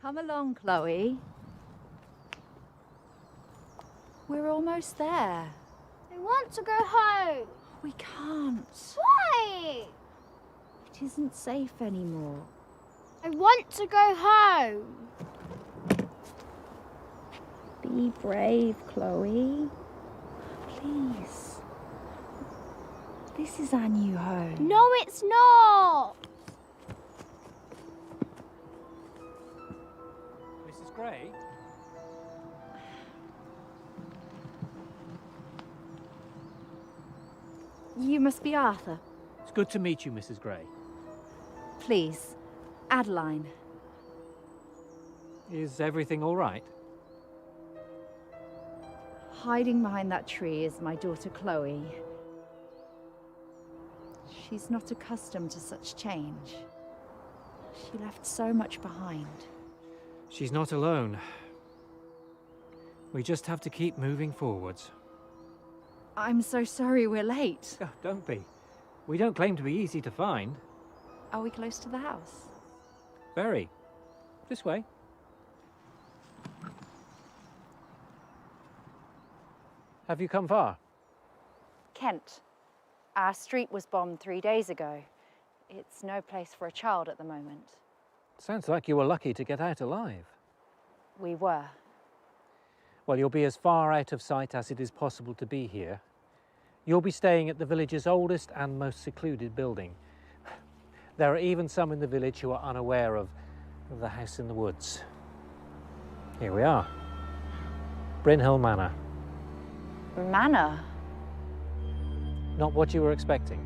Come along, Chloe. We're almost there. I want to go home. We can't. Why? It isn't safe anymore. I want to go home. Be brave, Chloe. Please. This is our new home. No, it's not. Mrs. Gray? You must be Arthur. It's good to meet you, Mrs. Gray. Please, Adeline. Is everything all right? Hiding behind that tree is my daughter Chloe. She's not accustomed to such change. She left so much behind. She's not alone. We just have to keep moving forwards. I'm so sorry we're late. Oh, don't be. We don't claim to be easy to find. Are we close to the house? Very. This way. Have you come far? Kent. Our street was bombed 3 days ago. It's no place for a child at the moment. Sounds like you were lucky to get out alive. We were. Well, you'll be as far out of sight as it is possible to be here. You'll be staying at the village's oldest and most secluded building. There are even some in the village who are unaware of the house in the woods. Here we are. Brynhill Manor. Manor? Not what you were expecting.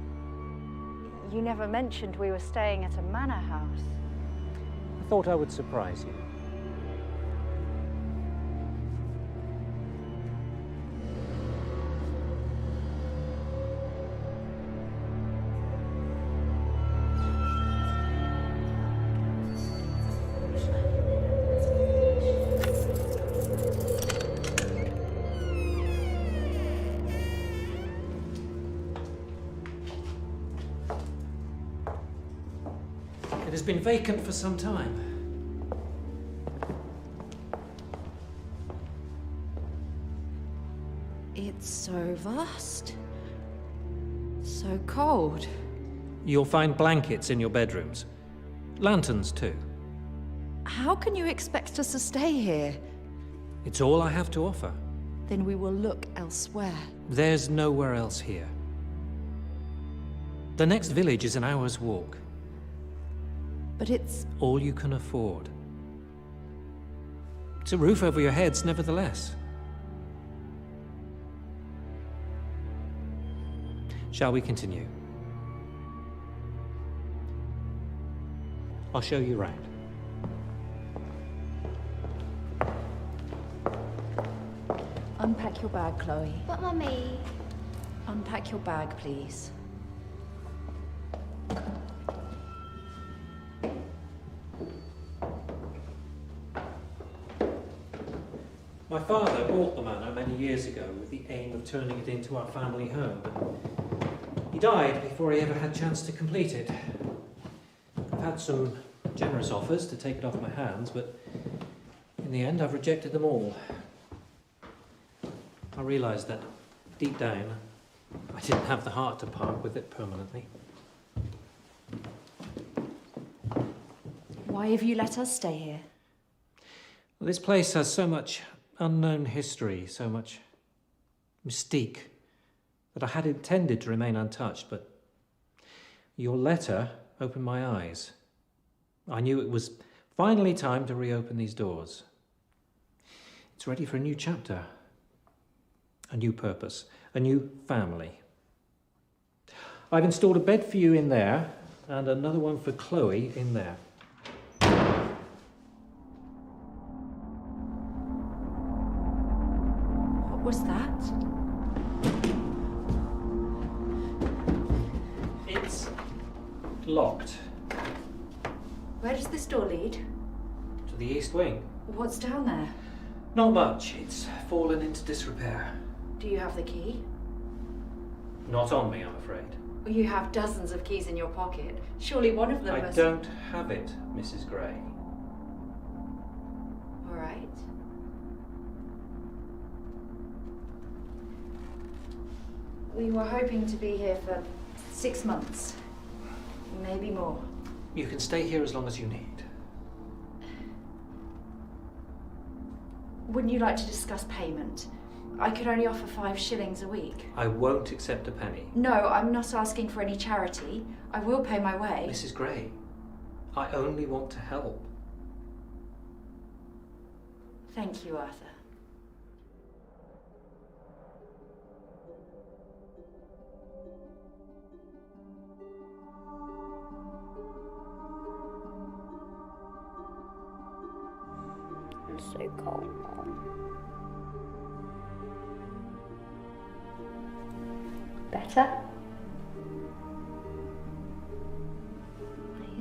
You never mentioned we were staying at a manor house. I thought I would surprise you. It has been vacant for some time. It's so vast. So cold. You'll find blankets in your bedrooms. Lanterns too. How can you expect us to stay here? It's all I have to offer. Then we will look elsewhere. There's nowhere else here. The next village is an hour's walk. But it's... All you can afford. It's a roof over your heads, nevertheless. Shall we continue? I'll show you round. Unpack your bag, Chloe. But Mummy... Unpack your bag, please. My father bought the manor many years ago with the aim of turning it into our family home, but he died before he ever had a chance to complete it. I've had some generous offers to take it off my hands, but in the end I've rejected them all. I realised that deep down I didn't have the heart to part with it permanently. Why have you let us stay here? Well, this place has so much unknown history, so much mystique, that I had intended to remain untouched, but your letter opened my eyes. I knew it was finally time to reopen these doors. It's ready for a new chapter, a new purpose, a new family. I've installed a bed for you in there, and another one for Chloe in there. What was that? It's locked. Where does this door lead? To the east wing. What's down there? Not much. It's fallen into disrepair. Do you have the key? Not on me, I'm afraid. You have dozens of keys in your pocket. Surely one of them I must... don't have it, Mrs. Gray. right? We were hoping to be here for 6 months, maybe more. You can stay here as long as you need. Wouldn't you like to discuss payment? I could only offer 5 shillings a week. I won't accept a penny. No, I'm not asking for any charity. I will pay my way. Mrs. Gray, I only want to help. Thank you, Arthur. I'm so cold, Mom. Better?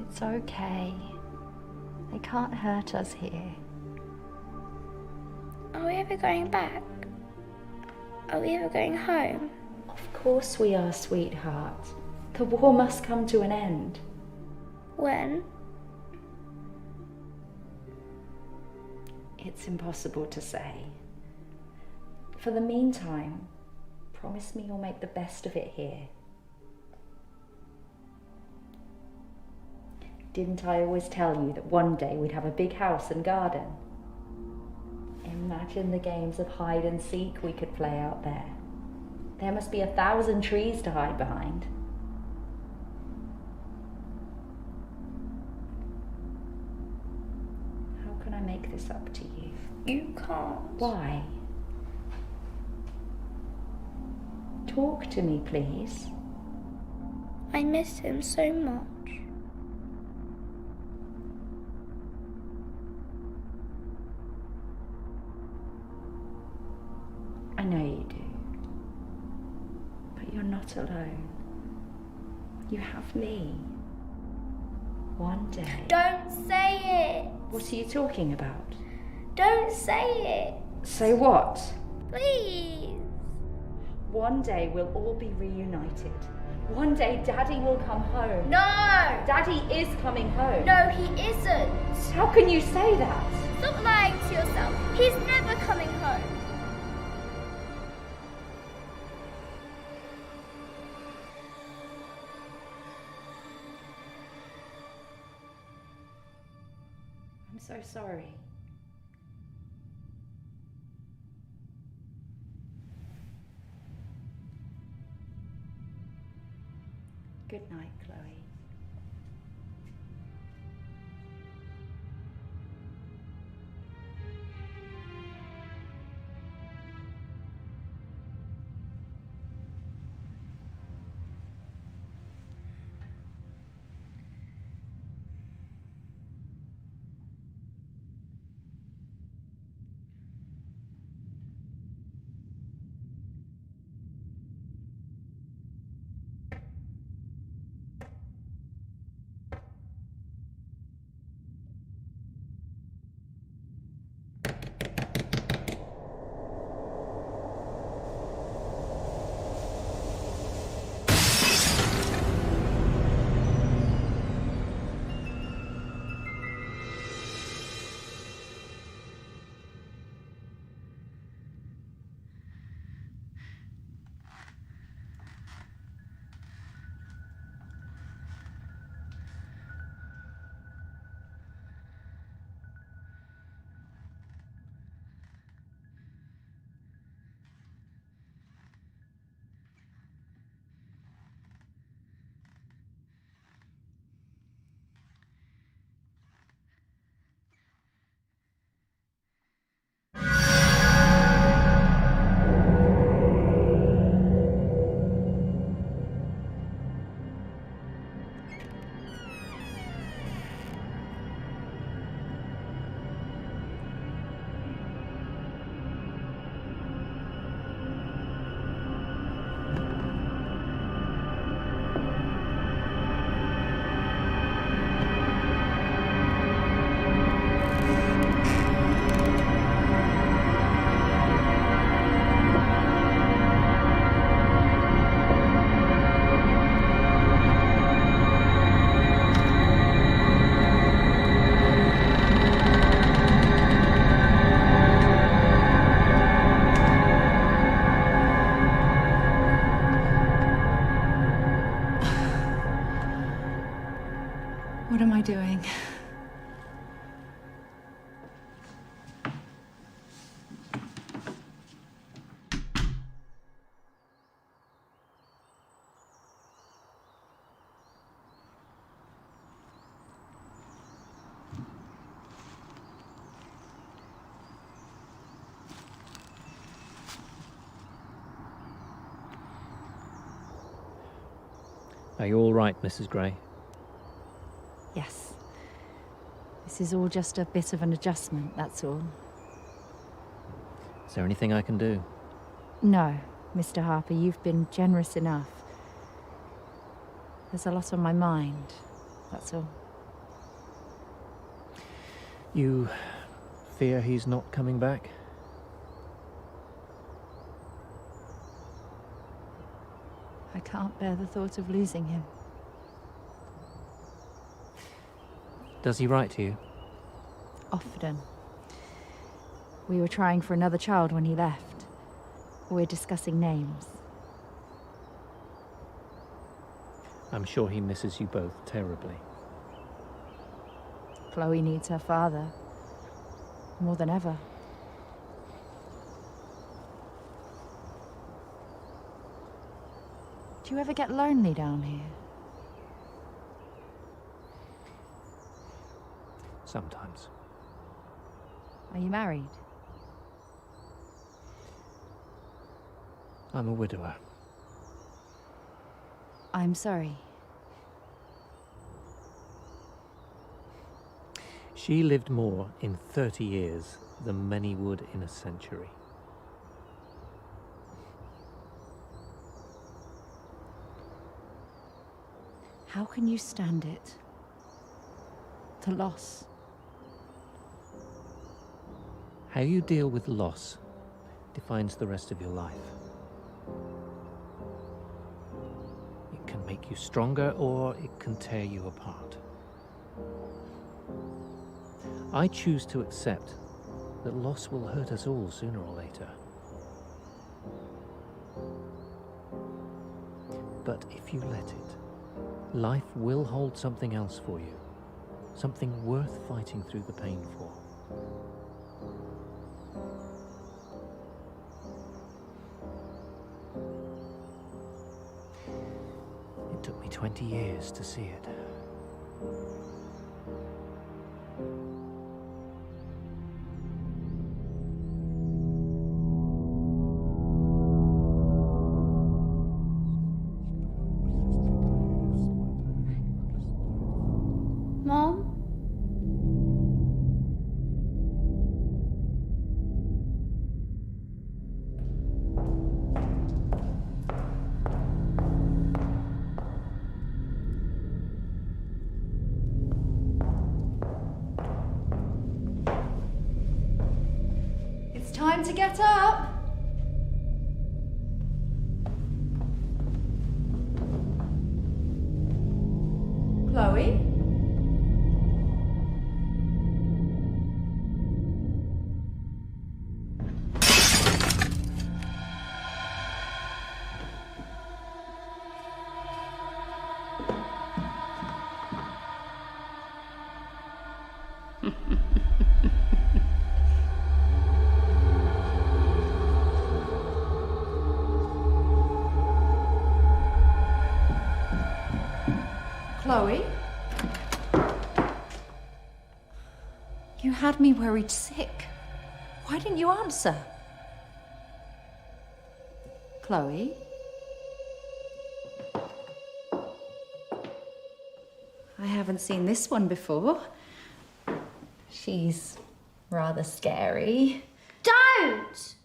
It's okay. They can't hurt us here. Are we ever going back? Are we ever going home? Of course we are, sweetheart. The war must come to an end. When? It's impossible to say. For the meantime, promise me you'll make the best of it here. Didn't I always tell you that one day we'd have a big house and garden? Imagine the games of hide and seek we could play out there. There must be 1,000 trees to hide behind. How can I make this up to you? You can't. Why? Talk to me, please. I miss him so much. I know you do. But you're not alone. You have me. One day. Don't say it. What are you talking about? Don't say it. Say what? Please. One day we'll all be reunited. One day Daddy will come home. No. Daddy is coming home. No, he isn't. How can you say that? Stop lying to yourself. He's never coming home. I'm so sorry. Good night, Chloe. am I doing? Are you all right, Mrs. Gray? Yes. This is all just a bit of an adjustment, that's all. Is there anything I can do? No, Mr. Harper, you've been generous enough. There's a lot on my mind, that's all. You fear he's not coming back? I can't bear the thought of losing him. Does he write to you? Often. We were trying for another child when he left. We're discussing names. I'm sure he misses you both terribly. Chloe needs her father. More than ever. Do you ever get lonely down here? Sometimes. Are you married? I'm a widower. I'm sorry. She lived more in 30 years than many would in a century. How can you stand it? The loss. How you deal with loss defines the rest of your life. It can make you stronger or it can tear you apart. I choose to accept that loss will hurt us all sooner or later. But if you let it, life will hold something else for you, something worth fighting through the pain for. It took me 20 years to see it. Mom? It's time to get up! Chloe? Chloe? You had me worried sick. Why didn't you answer? Chloe? I haven't seen this one before. She's rather scary. Don't!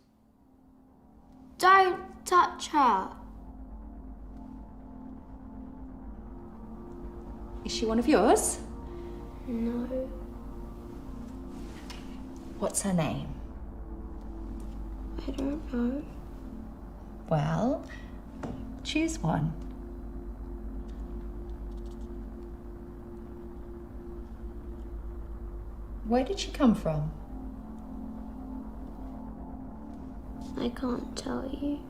Don't touch her. Is she one of yours? No. What's her name? I don't know. Well, choose one. Where did she come from? I can't tell you.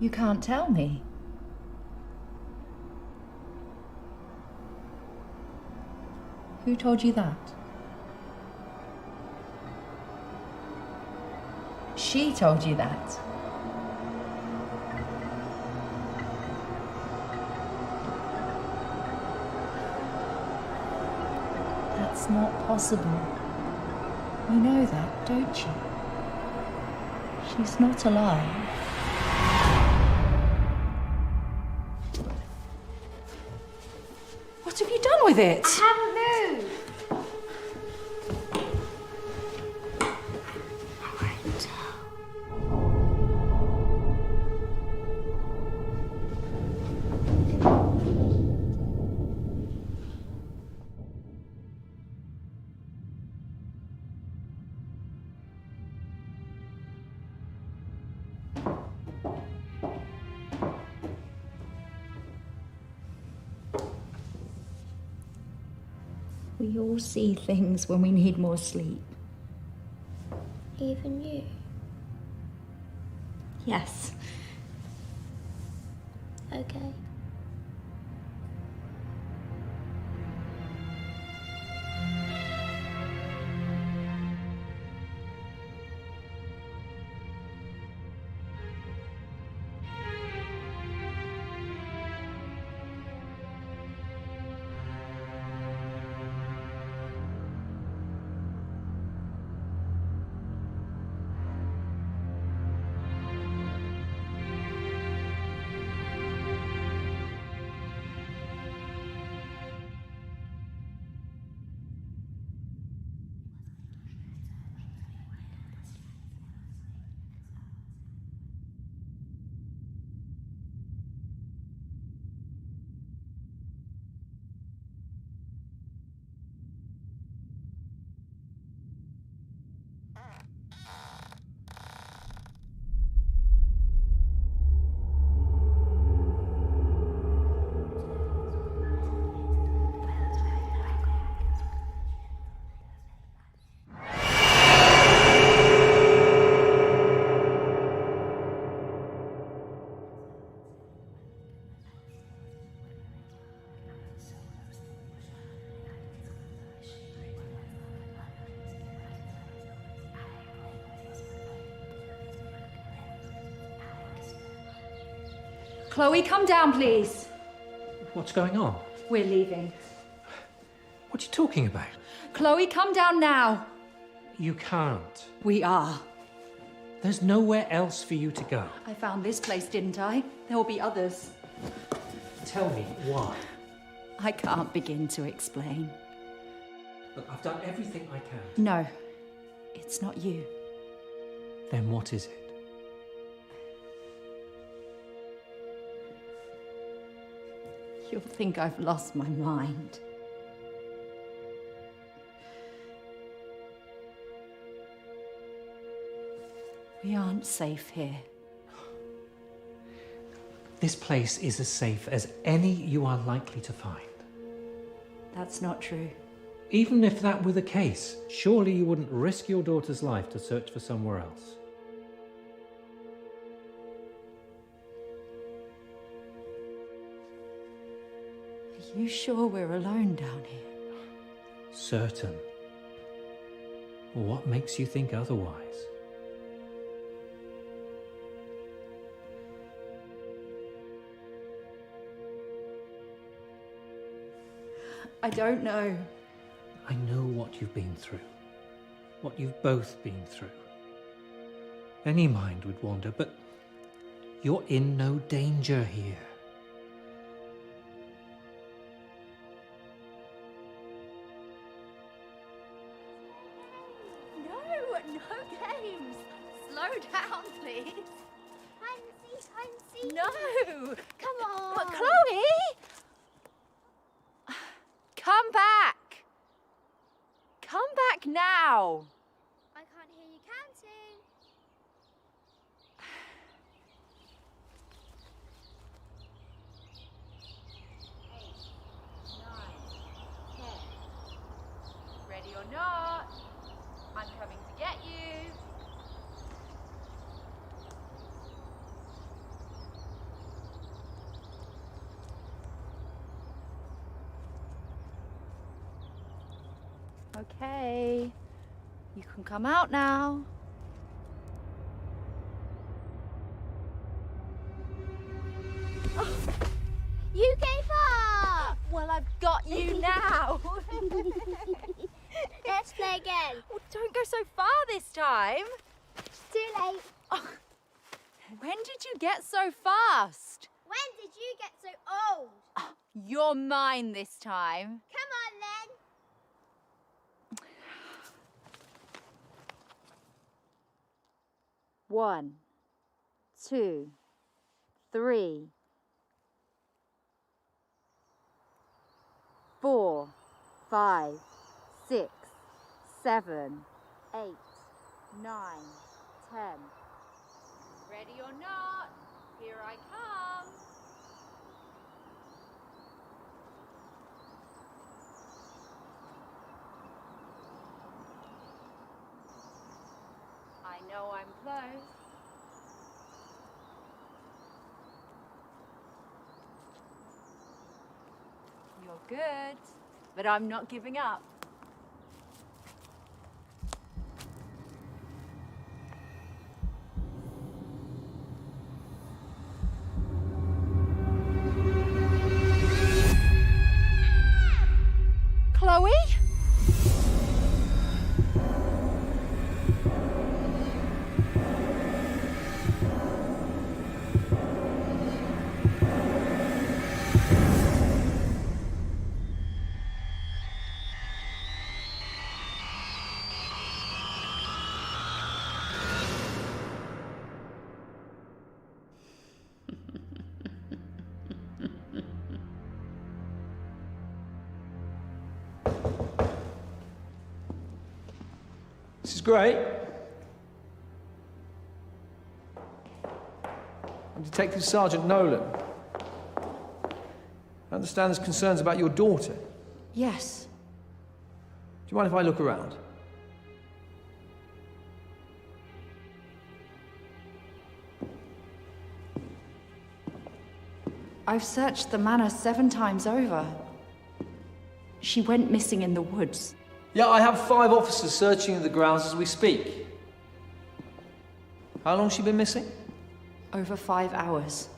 You can't tell me. Who told you that? She told you that. That's not possible. You know that, don't you? She's not alive. What have you done with it? I haven't moved. I won't tell. We all see things when we need more sleep. Even you. Yes. Okay. Chloe, come down, please. What's going on? We're leaving. What are you talking about? Chloe, come down now. You can't. We are. There's nowhere else for you to go. I found this place, didn't I? There will be others. Tell me why. I can't begin to explain. Look, I've done everything I can. No, it's not you. Then what is it? You'll think I've lost my mind. We aren't safe here. This place is as safe as any you are likely to find. That's not true. Even if that were the case, surely you wouldn't risk your daughter's life to search for somewhere else. Are you sure we're alone down here? Certain. What makes you think otherwise? I don't know. I know what you've been through. What you've both been through. Any mind would wander, but you're in no danger here. No games. Slow down, please. Hide and seek. No. Come on. But Chloe! Come back. Come back now. I can't hear you counting. 8, 9, 10. Ready or not, I'm coming to get you. Okay. You can come out now. You gave up! Well, I've got you now. Let's play again. Well, don't go so far this time. Too late. When did you get so fast? When did you get so old? You're mine this time. Come on then. One, 2, 3, 4, 5, 6, 7, 8, 9, 10. Ready or not, here I come. I know I'm close. You're good, but I'm not giving up. Chloe? This is great. I'm Detective Sergeant Nolan. I understand there's concerns about your daughter. Yes. Do you mind if I look around? I've searched the manor 7 times over. She went missing in the woods. Yeah, I have 5 officers searching the grounds as we speak. How long has she been missing? Over 5 hours.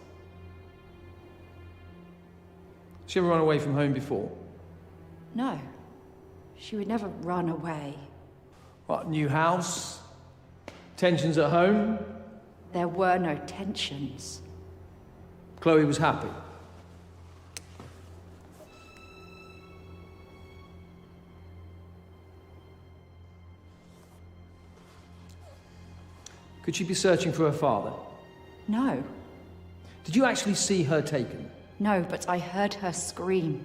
Has she ever run away from home before? No. She would never run away. What, new house? Tensions at home? There were no tensions. Chloe was happy. Could she be searching for her father? No. Did you actually see her taken? No, but I heard her scream.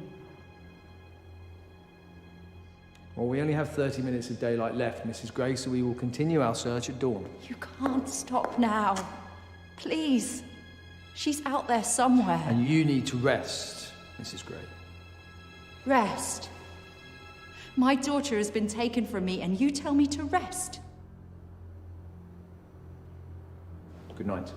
Well, we only have 30 minutes of daylight left, Mrs. Gray, so we will continue our search at dawn. You can't stop now. Please. She's out there somewhere. And you need to rest, Mrs. Gray. Rest. My daughter has been taken from me, and you tell me to rest. Good night.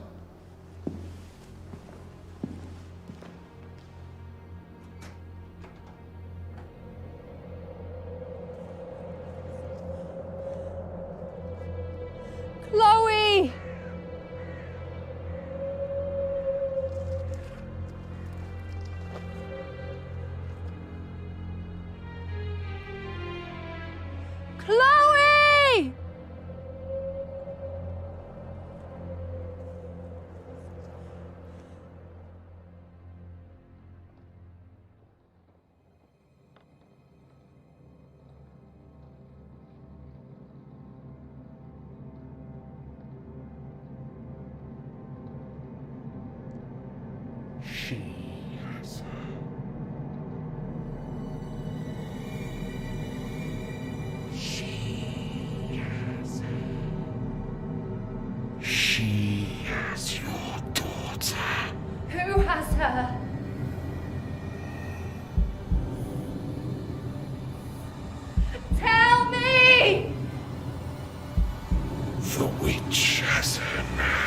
Chloe! Chloe! She has your daughter. Who has her? Tell me! The witch has her now.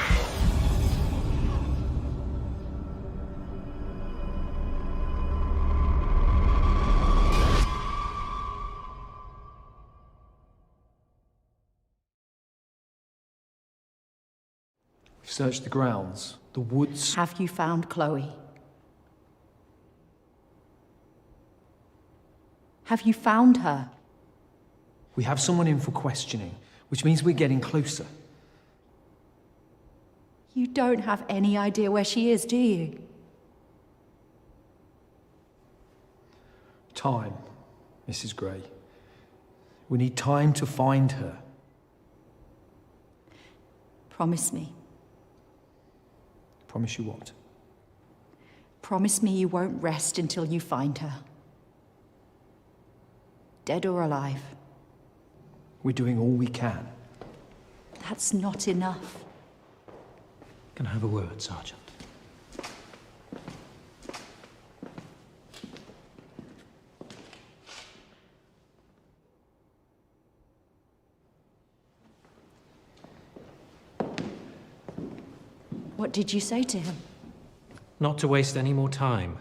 We've searched the grounds, the woods. Have you found Chloe? Have you found her? We have someone in for questioning, which means we're getting closer. You don't have any idea where she is, do you? Time, Mrs. Grey. We need time to find her. Promise me. Promise you what? Promise me you won't rest until you find her. Dead or alive. We're doing all we can. That's not enough. Can I have a word, Sergeant? What did you say to him? Not to waste any more time.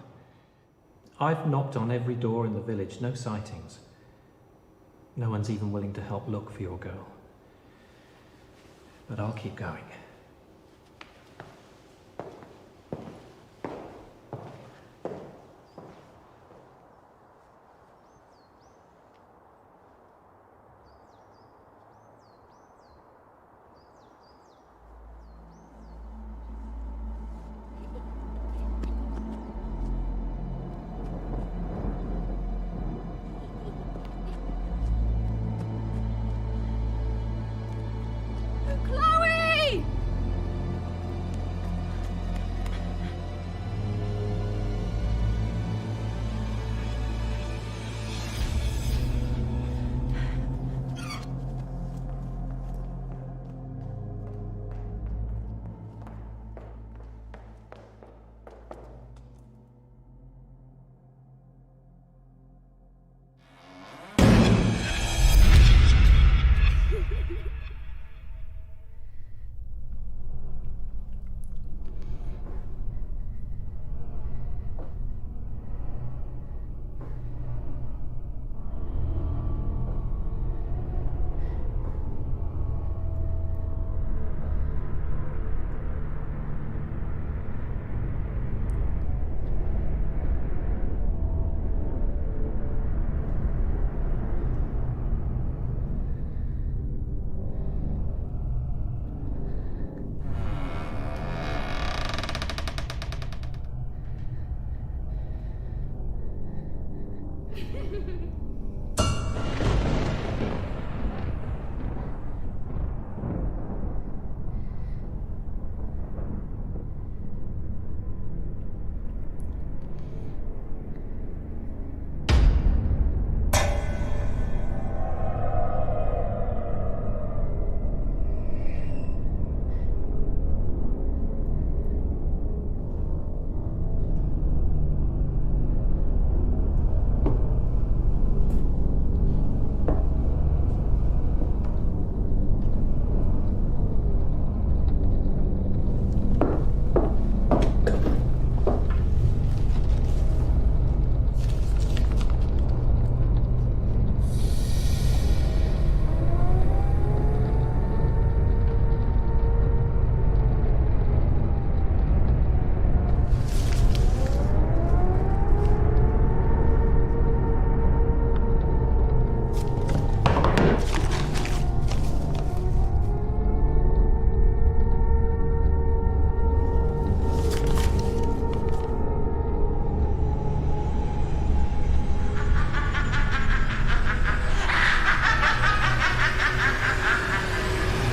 I've knocked on every door in the village, no sightings. No one's even willing to help look for your girl. But I'll keep going. Chloe!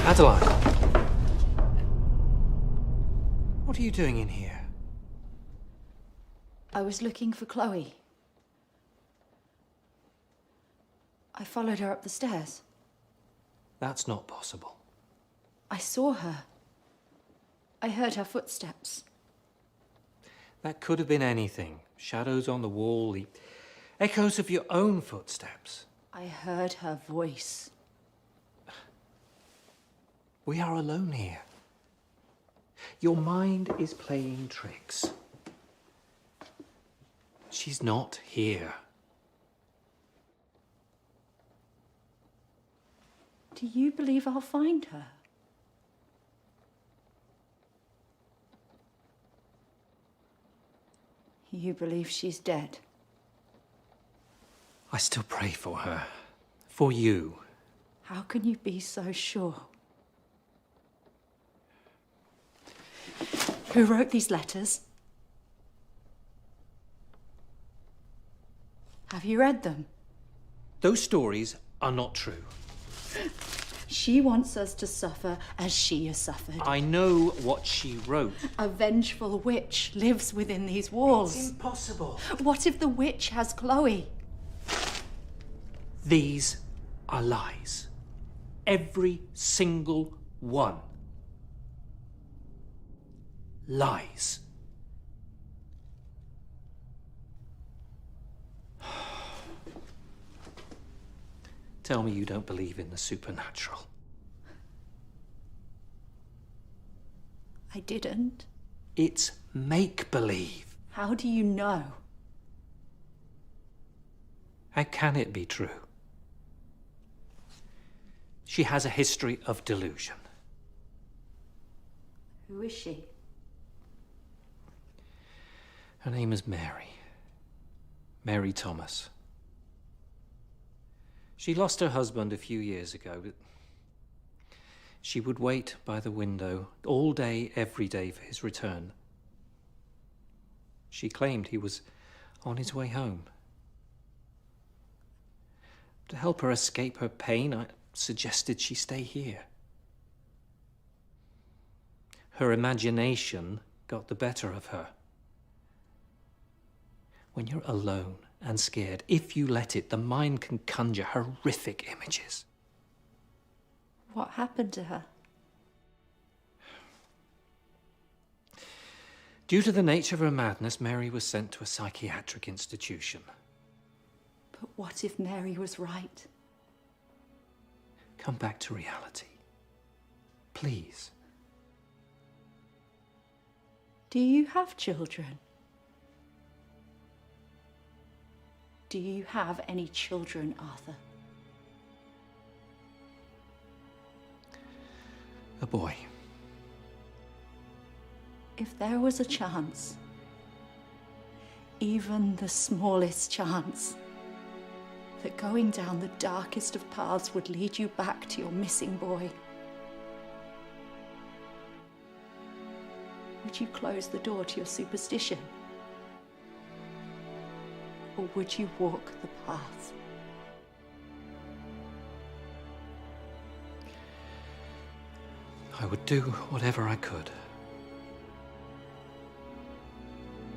Adeline! What are you doing in here? I was looking for Chloe. I followed her up the stairs. That's not possible. I saw her. I heard her footsteps. That could have been anything. Shadows on the wall, the echoes of your own footsteps. I heard her voice. We are alone here. Your mind is playing tricks. She's not here. Do you believe I'll find her? You believe she's dead? I still pray for her. For you. How can you be so sure? Who wrote these letters? Have you read them? Those stories are not true. She wants us to suffer as she has suffered. I know what she wrote. A vengeful witch lives within these walls. It's impossible. What if the witch has Chloe? These are lies. Every single one. Lies. Tell me you don't believe in the supernatural. I didn't. It's make-believe. How do you know? How can it be true? She has a history of delusion. Who is she? Her name is Mary. Mary Thomas. She lost her husband a few years ago, but she would wait by the window all day, every day for his return. She claimed he was on his way home. To help her escape her pain, I suggested she stay here. Her imagination got the better of her. When you're alone and scared, if you let it, the mind can conjure horrific images. What happened to her? Due to the nature of her madness, Mary was sent to a psychiatric institution. But what if Mary was right? Come back to reality. Please. Do you have children? Do you have any children, Arthur? A boy. If there was a chance, even the smallest chance, that going down the darkest of paths would lead you back to your missing boy, would you close the door to your superstition? Or would you walk the path? I would do whatever I could.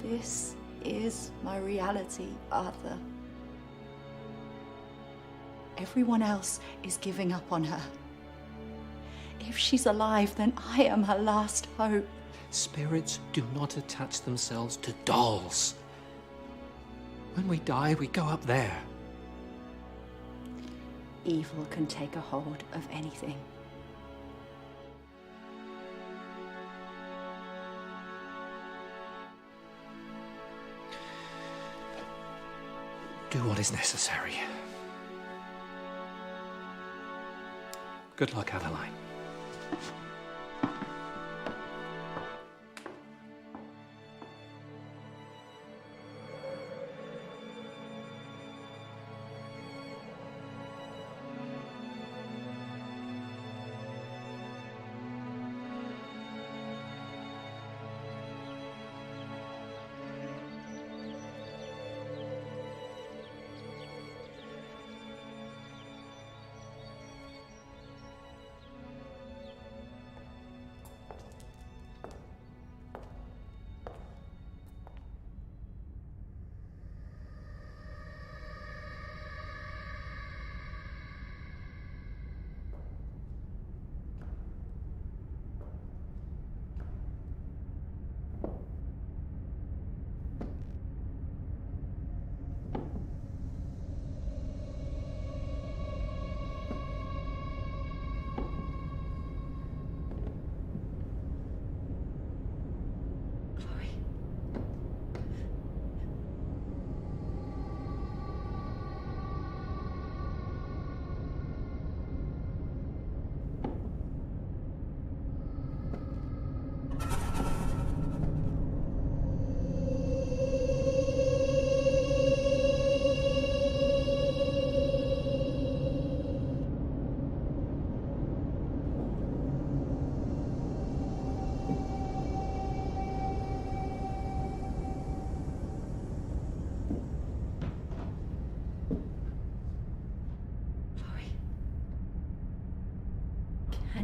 This is my reality, Arthur. Everyone else is giving up on her. If she's alive, then I am her last hope. Spirits do not attach themselves to dolls. When we die, we go up there. Evil can take a hold of anything. Do what is necessary. Good luck, Adeline.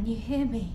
Can you hear me?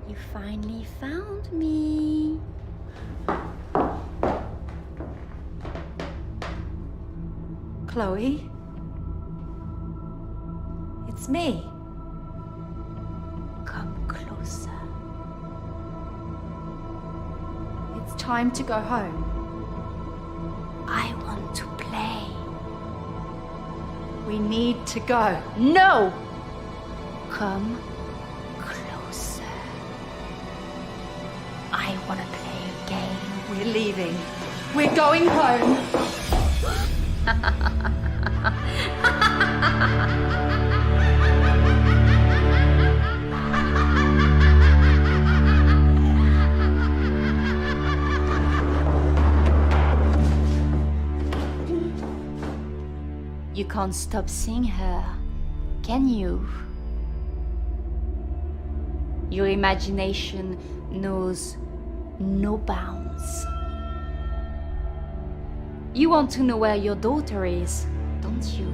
You finally found me. Chloe? It's me. Come closer. It's time to go home. I want to play. We need to go. No! Come closer. I want to play a game. We're leaving. We're going home. You can't stop seeing her, can you? Your imagination knows no bounds. You want to know where your daughter is, don't you?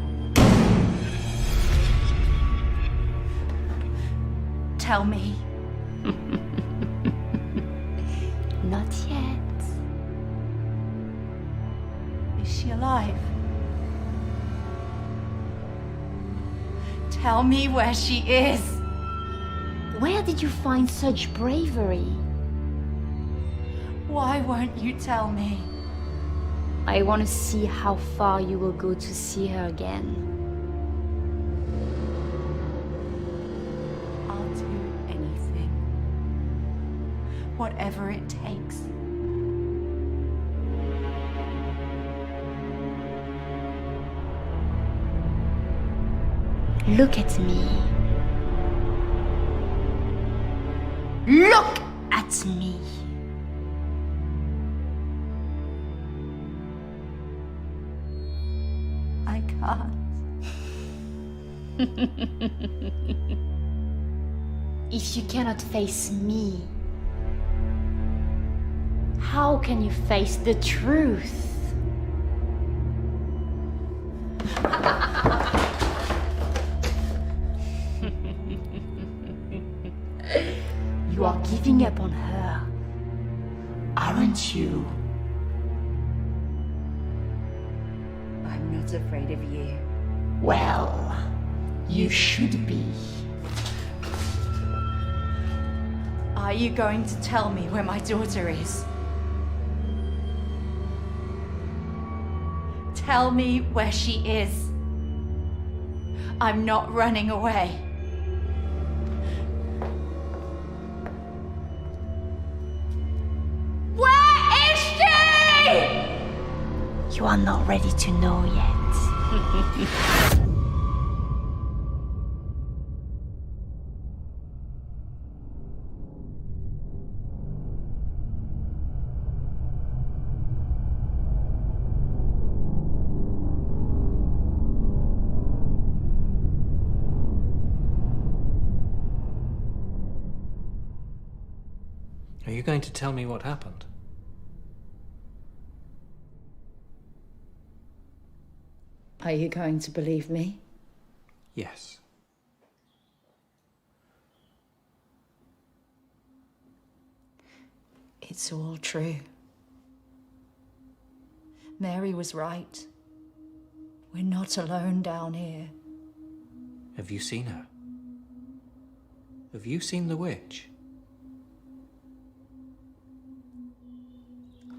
Tell me. Not yet. Is she alive? Tell me where she is. Where did you find such bravery? Why won't you tell me? I want to see how far you will go to see her again. I'll do anything. Whatever it takes. Look at me. Look at me. I can't. If you cannot face me, How can you face the truth? You are giving up on her, aren't you? I'm not afraid of you. Well, you should be. Are you going to tell me where my daughter is? Tell me where she is. I'm not running away. Where is she? You are not ready to know yet. Are you going to tell me what happened? Are you going to believe me? Yes. It's all true. Mary was right. We're not alone down here. Have you seen her? Have you seen the witch?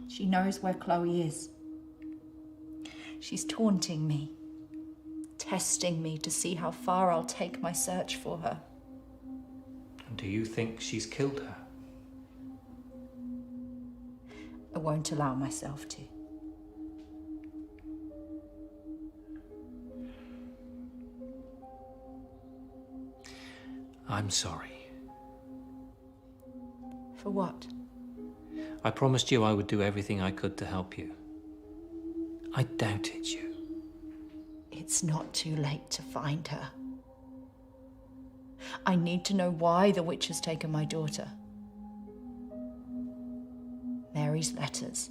She knows where Chloe is. She's taunting me, testing me to see how far I'll take my search for her. And do you think she's killed her? I won't allow myself to. I'm sorry. For what? I promised you I would do everything I could to help you. I doubted you. It's not too late to find her. I need to know why the witch has taken my daughter. Mary's letters.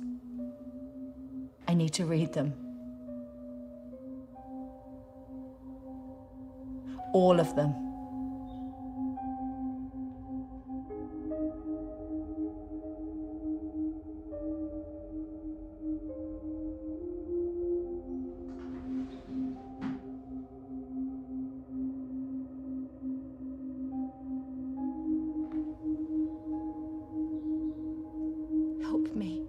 I need to read them. All of them. Help me.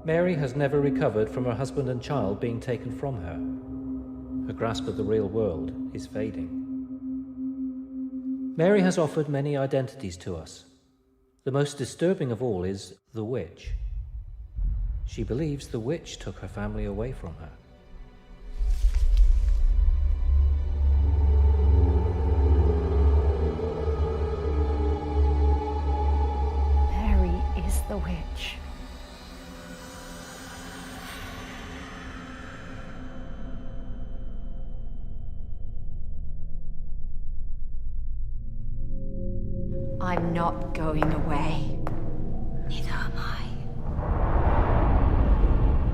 Mary has never recovered from her husband and child being taken from her. Her grasp of the real world is fading. Mary has offered many identities to us. The most disturbing of all is the witch. She believes the witch took her family away from her. Mary is the witch. I'm not going away. Neither am I.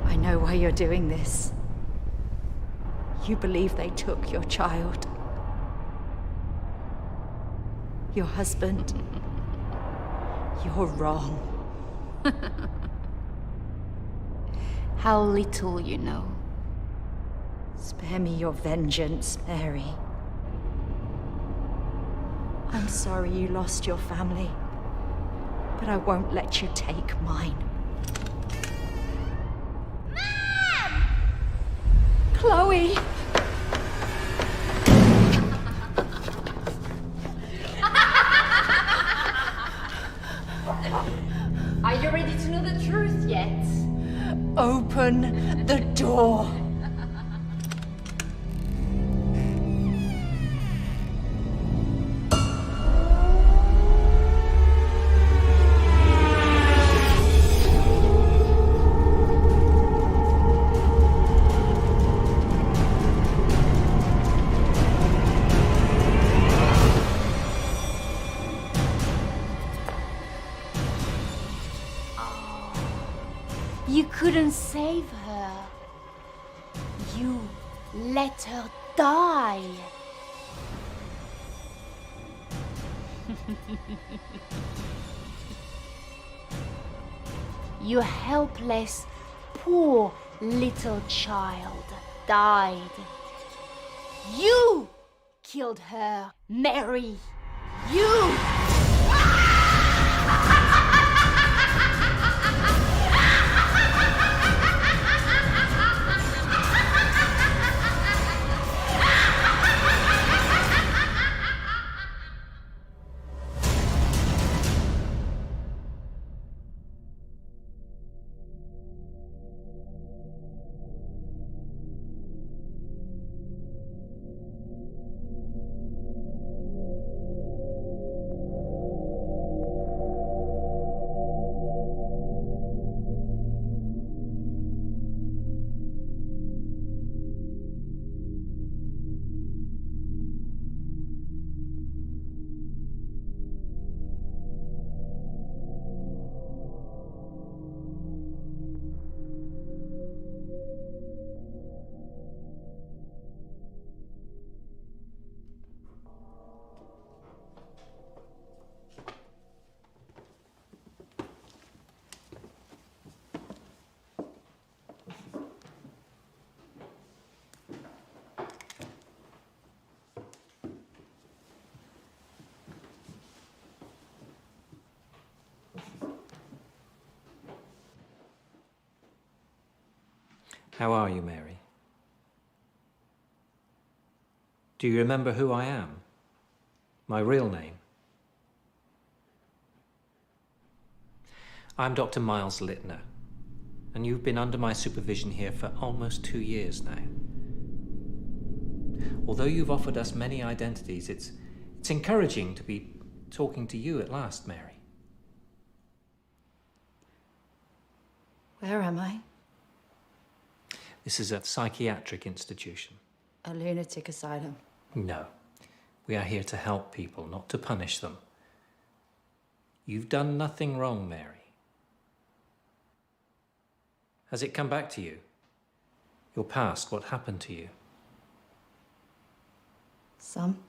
I know why you're doing this. You believe they took your child. Your husband. You're wrong. How little you know. Spare me your vengeance, Mary. I'm sorry you lost your family, but I won't let you take mine. Mom! Chloe! Are you ready to know the truth yet? Open the door. couldn't save her. You let her die. Your helpless, poor little child died. You killed her, Mary. You! How are you, Mary? Do you remember who I am? My real name? I'm Dr. Miles Littner, and you've been under my supervision here for almost 2 years now. Although you've offered us many identities, it's encouraging to be talking to you at last, Mary. Where am I? This is a psychiatric institution. A lunatic asylum. No. We are here to help people, not to punish them. You've done nothing wrong, Mary. Has it come back to you? Your past, what happened to you? Some.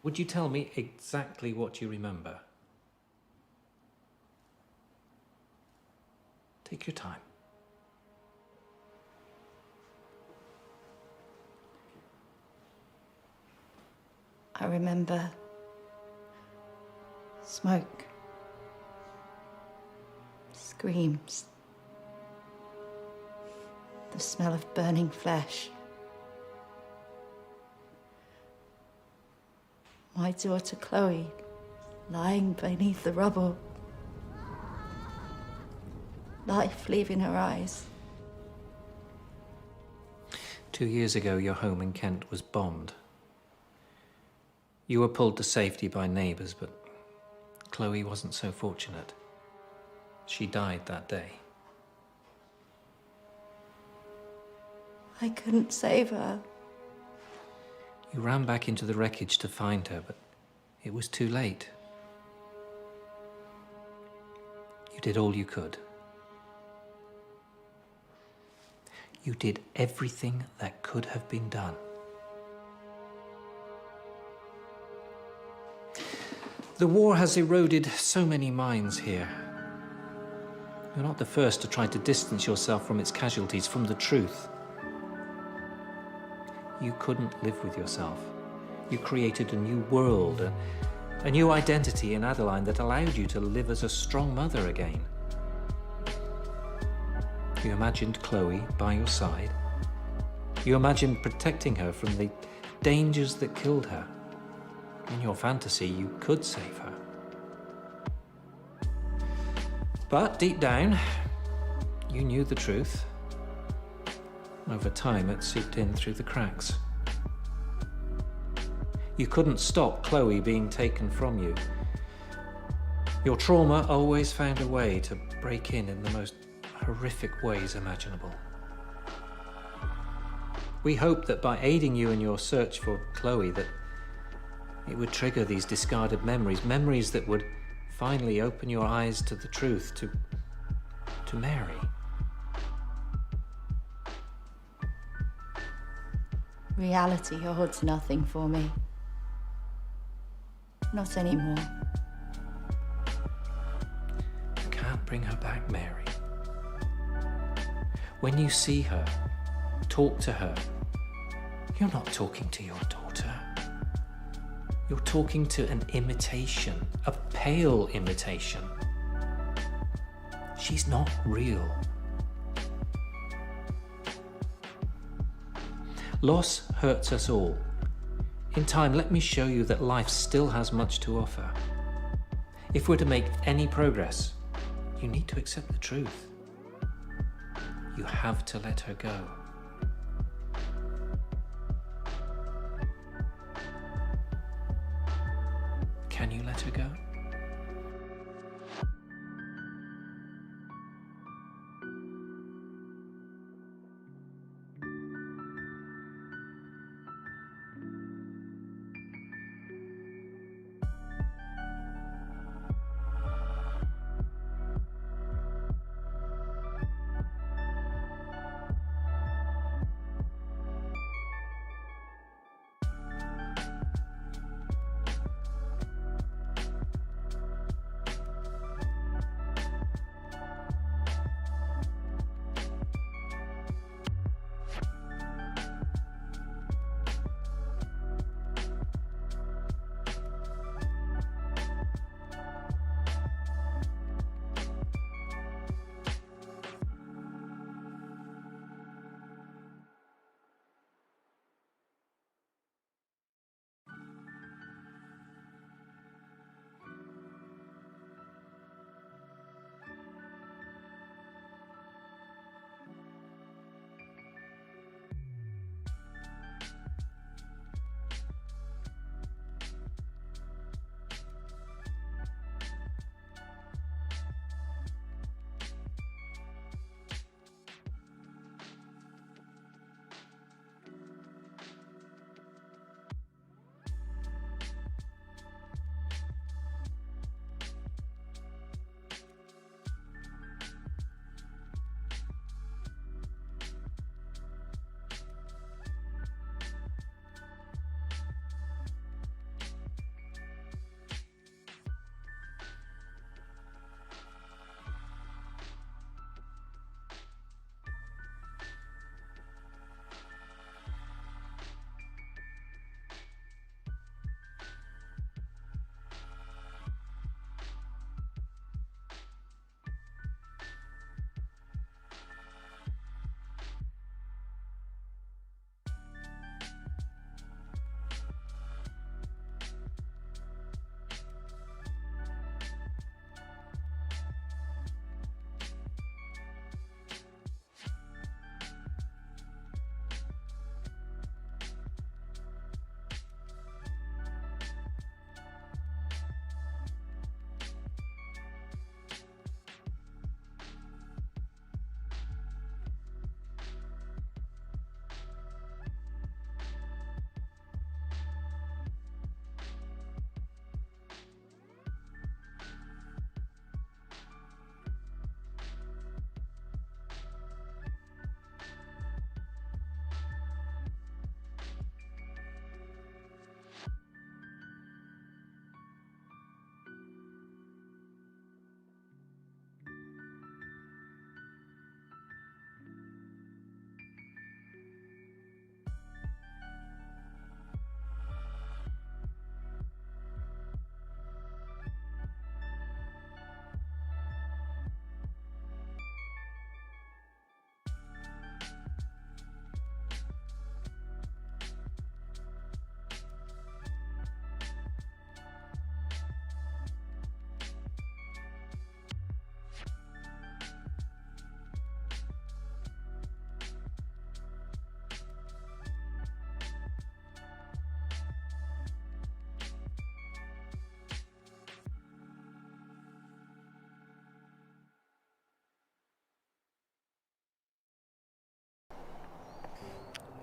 Would you tell me exactly what you remember? Take your time. I remember smoke, screams, the smell of burning flesh. My daughter Chloe lying beneath the rubble, life leaving her eyes. 2 years ago, your home in Kent was bombed. You were pulled to safety by neighbours, but Chloe wasn't so fortunate. She died that day. I couldn't save her. You ran back into the wreckage to find her, but it was too late. You did all you could. You did everything that could have been done. The war has eroded so many minds here. You're not the first to try to distance yourself from its casualties, from the truth. You couldn't live with yourself. You created a new world, a new identity in Adeline that allowed you to live as a strong mother again. You imagined Chloe by your side. You imagined protecting her from the dangers that killed her. In your fantasy, you could save her. But deep down, you knew the truth. Over time, it seeped in through the cracks. You couldn't stop Chloe being taken from you. Your trauma always found a way to break in the most horrific ways imaginable. We hoped that by aiding you in your search for Chloe, that it would trigger these discarded memories, memories that would finally open your eyes to the truth, to to Mary. Reality holds nothing for me. Not anymore. You can't bring her back, Mary. When you see her, talk to her, you're not talking to your daughter. You're talking to an imitation, a pale imitation. She's not real. Loss hurts us all. In time, let me show you that life still has much to offer. If we're to make any progress, you need to accept the truth. You have to let her go. Can you let her go?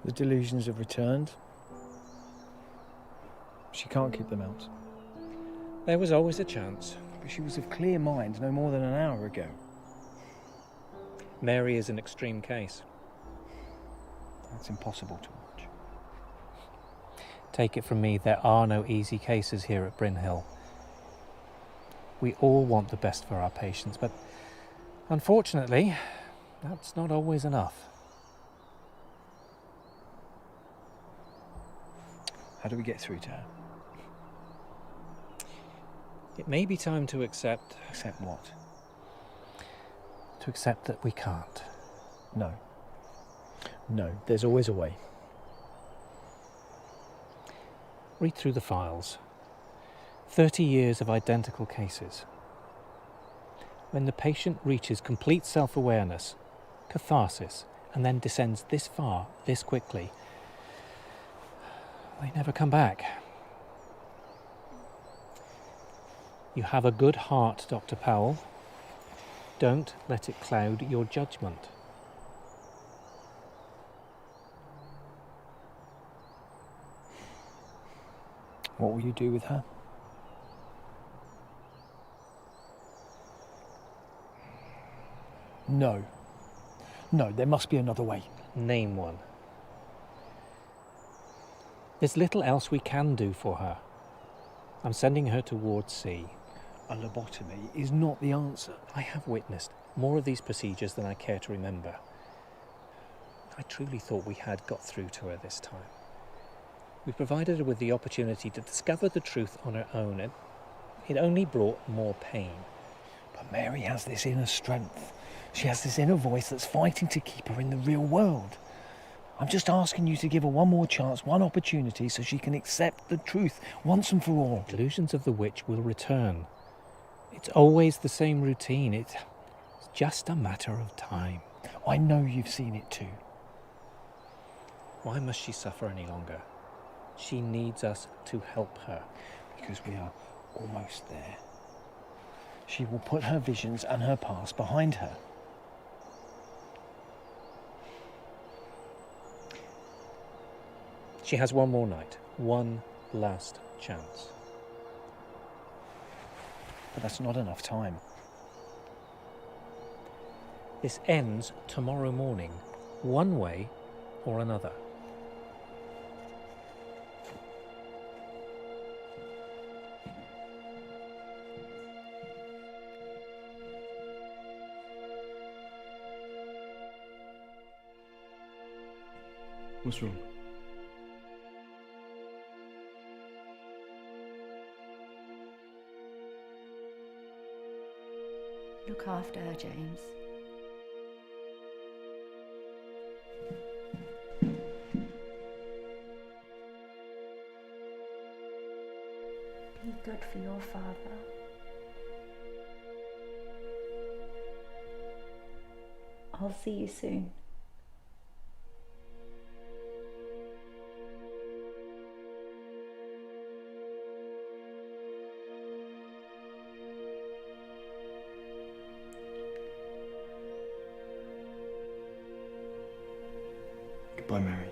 The delusions have returned. She can't keep them out. There was always a chance. But she was of clear mind no more than an hour ago. Mary is an extreme case. That's impossible to watch. Take it from me, there are no easy cases here at Bryn Hill. We all want the best for our patients, but unfortunately, that's not always enough. How do we get through to her? It may be time to accept... Accept what? To accept that we can't. No. No, there's always a way. Read through the files. 30 years of identical cases. When the patient reaches complete self-awareness, catharsis, and then descends this far, this quickly, they never come back. You have a good heart, Dr. Powell. Don't let it cloud your judgment. What will you do with her? No. No, there must be another way. Name one. There's little else we can do for her. I'm sending her to Ward C. A lobotomy is not the answer. I have witnessed more of these procedures than I care to remember. I truly thought we had got through to her this time. We provided her with the opportunity to discover the truth on her own, and it only brought more pain. But Mary has this inner strength. She has this inner voice that's fighting to keep her in the real world. I'm just asking you to give her one more chance, one opportunity, so she can accept the truth once and for all. Delusions of the witch will return. It's always the same routine. It's just a matter of time. I know you've seen it too. Why must she suffer any longer? She needs us to help her. Because we are almost there. She will put her visions and her past behind her. She has one more night, one last chance. But that's not enough time. This ends tomorrow morning, one way or another. What's wrong? Look after her, James. Be good for your father. I'll see you soon. Goodbye, Mary.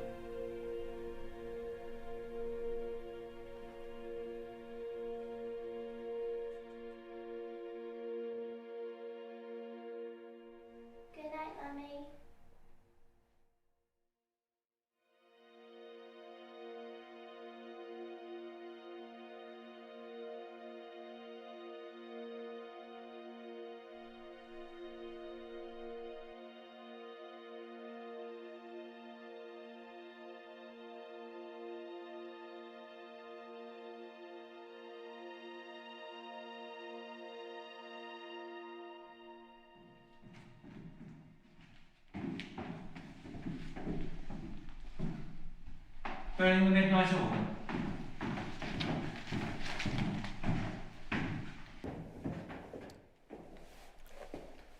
Good night, Mummy. Burning the midnight oil.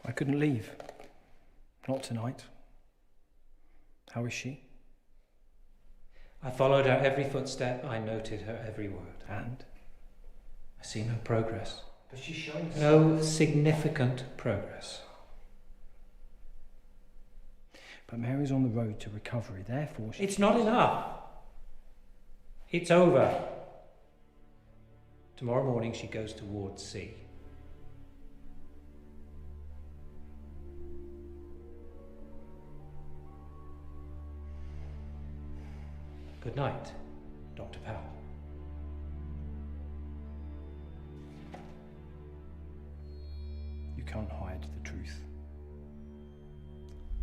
I couldn't leave. Not tonight. How is she? I followed her every footstep. I noted her every word. And? I see no progress. But she's showing No significant progress. But Mary's on the road to recovery, therefore she... It's not enough. It's over. Tomorrow morning she goes to Ward C. Good night, Dr. Powell. You can't hide the truth.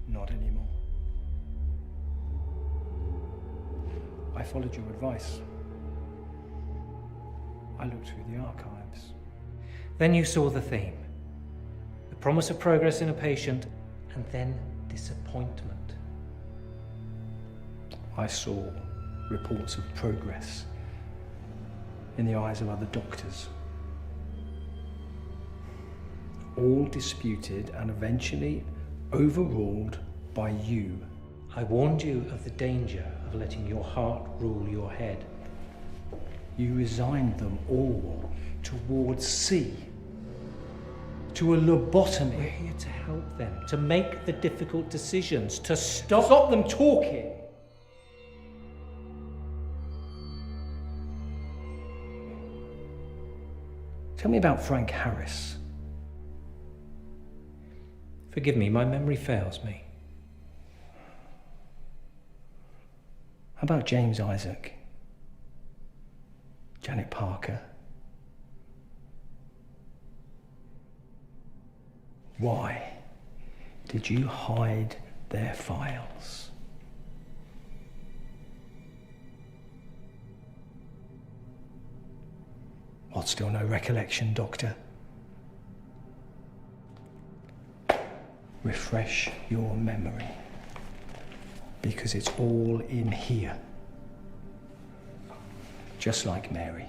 Not anymore. I followed your advice. I looked through the archives. Then you saw the theme. The promise of progress in a patient, and then disappointment. I saw reports of progress in the eyes of other doctors. All disputed and eventually overruled by you. I warned you of the danger of letting your heart rule your head. You resigned them all towards C, to a lobotomy. We're here to help them, to make the difficult decisions, to stop... Stop them talking! Tell me about Frank Harris. Forgive me, my memory fails me. How about James Isaac? Janet Parker? Why did you hide their files? What, still no recollection, Doctor? Refresh your memory, because it's all in here. Just like Mary.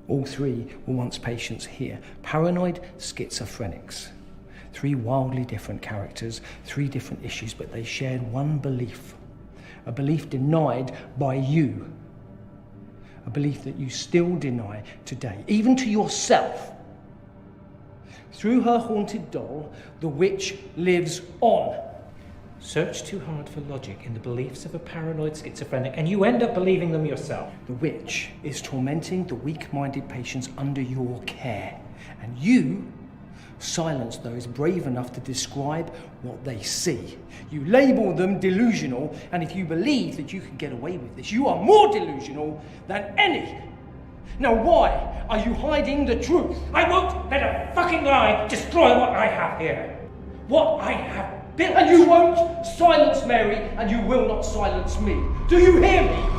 All three were once patients here, paranoid schizophrenics. 3 wildly different characters, 3 different issues, but they shared one belief. A belief denied by you. A belief that you still deny today, even to yourself. Through her haunted doll, the witch lives on. Search too hard for logic in the beliefs of a paranoid schizophrenic, and you end up believing them yourself. The witch is tormenting the weak-minded patients under your care, and you silence those brave enough to describe what they see. You label them delusional, and if you believe that you can get away with this, you are more delusional than any. Now why are you hiding the truth? I won't let a fucking lie destroy what I have here. What I have built. And you won't silence Mary, and you will not silence me. Do you hear me?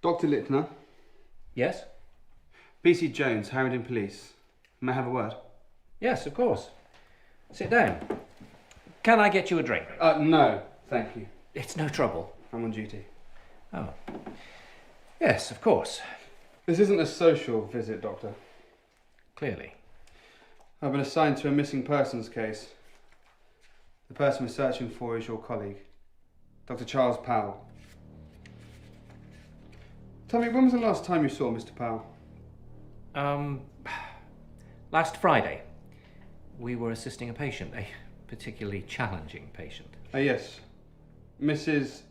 Dr. Littner. Yes? PC Jones, Harrington Police. May I have a word? Yes, of course. Sit down. Can I get you a drink? No, thank you. It's no trouble. I'm on duty. Oh. Yes, of course. This isn't a social visit, Doctor. Clearly. I've been assigned to a missing persons case. The person we're searching for is your colleague, Dr. Charles Powell. Tell me, when was the last time you saw Mr. Powell? Last Friday. We were assisting a patient, a particularly challenging patient. Yes. Mrs.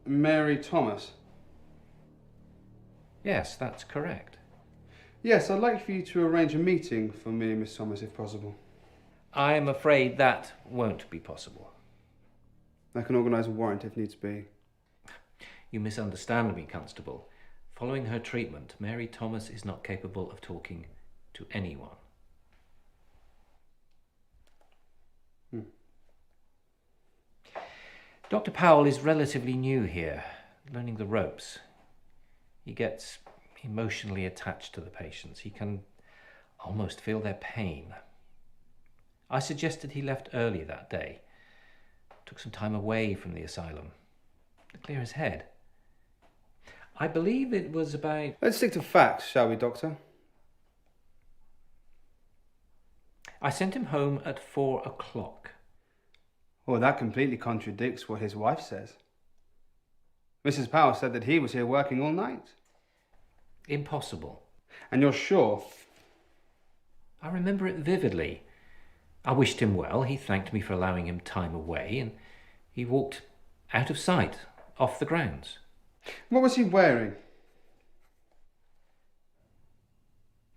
Mary Thomas. Yes, that's correct. Yes, I'd like for you to arrange a meeting for me and Miss Thomas, if possible. I'm afraid that won't be possible. I can organise a warrant if needs be. You misunderstand me, Constable. Following her treatment, Mary Thomas is not capable of talking to anyone. Dr. Powell is relatively new here, learning the ropes. He gets emotionally attached to the patients. He can almost feel their pain. I suggested he left early that day. Took some time away from the asylum to clear his head. I believe it was about... Let's stick to facts, shall we, Doctor? I sent him home at 4 o'clock. Well, that completely contradicts what his wife says. Mrs. Powell said that he was here working all night. Impossible. And you're sure? I remember it vividly. I wished him well. He thanked me for allowing him time away, and he walked out of sight, off the grounds. What was he wearing?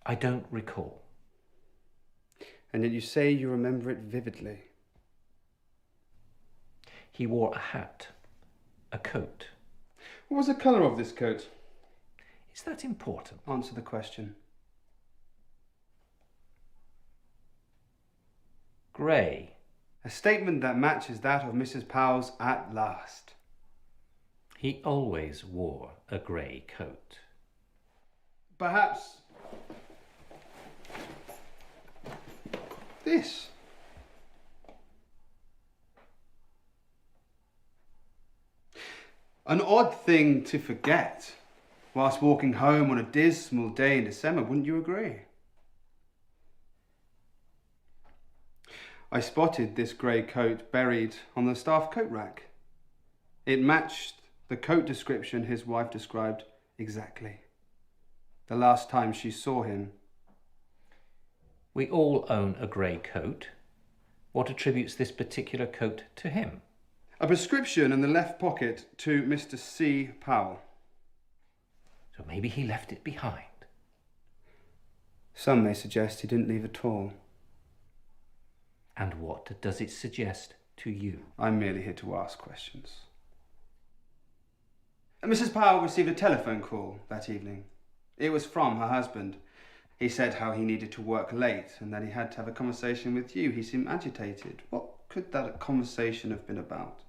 I don't recall. And yet you say you remember it vividly. He wore a hat, a coat. What was the colour of this coat? Is that important? Answer the question. Grey. A statement that matches that of Mrs. Powell's at last. He always wore a grey coat. Perhaps... this. An odd thing to forget whilst walking home on a dismal day in December, wouldn't you agree? I spotted this grey coat buried on the staff coat rack. It matched the coat description his wife described exactly. The last time she saw him. We all own a grey coat. What attributes this particular coat to him? A prescription in the left pocket to Mr. C. Powell. So maybe he left it behind. Some may suggest he didn't leave at all. And what does it suggest to you? I'm merely here to ask questions. Mrs. Powell received a telephone call that evening. It was from her husband. He said how he needed to work late and that he had to have a conversation with you. He seemed agitated. What could that conversation have been about?